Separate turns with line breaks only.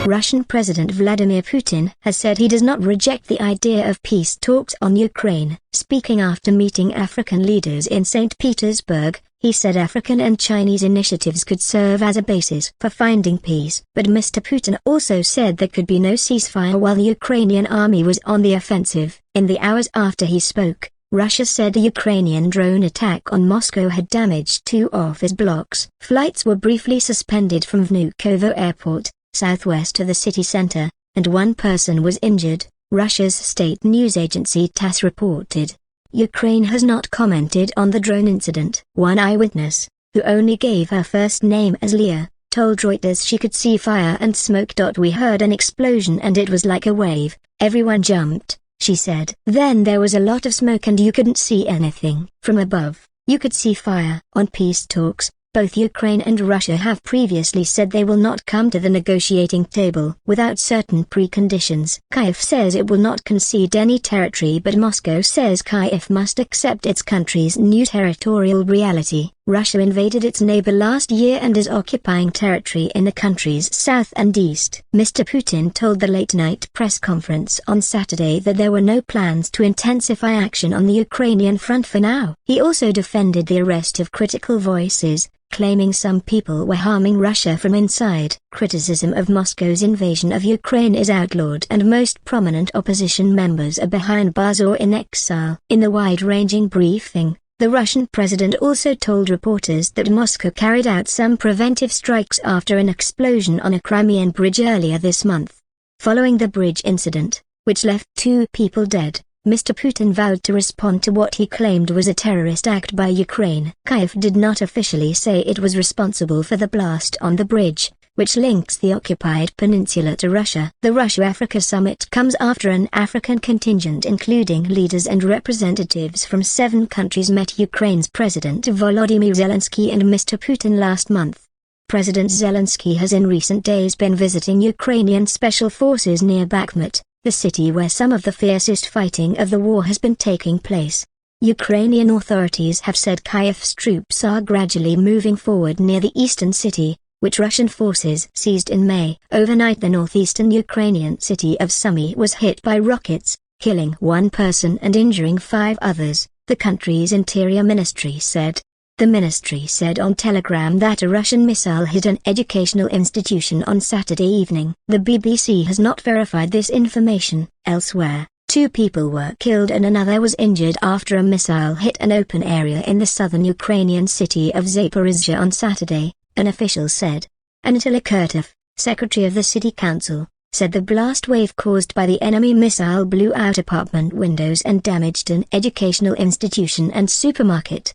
Russian President Vladimir Putin has said he does not reject the idea of peace talks on Ukraine. Speaking after meeting African leaders in St Petersburg, he said African and Chinese initiatives could serve as a basis for finding peace. But Mr Putin also said there could be no ceasefire while the Ukrainian army was on the offensive. In the hours after he spoke, Russia said a Ukrainian drone attack on Moscow had damaged 2 office blocks. Flights were briefly suspended from Vnukovo Airport, southwest of the city center, and 1 person was injured, Russia's state news agency Tass reported. Ukraine has not commented on the drone incident. One eyewitness, who only gave her first name as Liya, told Reuters she could see fire and smoke. "We heard an explosion and it was like a wave, everyone jumped," she said. "Then there was a lot of smoke and you couldn't see anything. From above, you could see fire." On peace talks, both Ukraine and Russia have previously said they will not come to the negotiating table without certain preconditions. Kyiv says it will not concede any territory, but Moscow says Kyiv must accept its country's new territorial reality. Russia invaded its neighbor last year and is occupying territory in the country's south and east. Mr Putin told the late-night press conference on Saturday that there were no plans to intensify action on the Ukrainian front for now. He also defended the arrest of critical voices, claiming some people were harming Russia from inside. Criticism of Moscow's invasion of Ukraine is outlawed and most prominent opposition members are behind bars or in exile. In the wide-ranging briefing, the Russian president also told reporters that Moscow carried out some preventive strikes after an explosion on a Crimean bridge earlier this month. Following the bridge incident, which left 2 people dead, Mr Putin vowed to respond to what he claimed was a terrorist act by Ukraine. Kyiv did not officially say it was responsible for the blast on the bridge, which links the occupied peninsula to Russia. The Russia-Africa summit comes after an African contingent including leaders and representatives from 7 countries met Ukraine's President Volodymyr Zelensky and Mr Putin last month. President Zelensky has in recent days been visiting Ukrainian special forces near Bakhmut, the city where some of the fiercest fighting of the war has been taking place. Ukrainian authorities have said Kyiv's troops are gradually moving forward near the eastern city, which Russian forces seized in May. Overnight the northeastern Ukrainian city of Sumy was hit by rockets, killing 1 person and injuring 5 others, the country's interior ministry said. The ministry said on Telegram that a Russian missile hit an educational institution on Saturday evening. The BBC has not verified this information. Elsewhere, 2 people were killed and another was injured after a missile hit an open area in the southern Ukrainian city of Zaporizhzhia on Saturday, an official said. Anatoly Kurtov, secretary of the city council, said the blast wave caused by the enemy missile blew out apartment windows and damaged an educational institution and supermarket.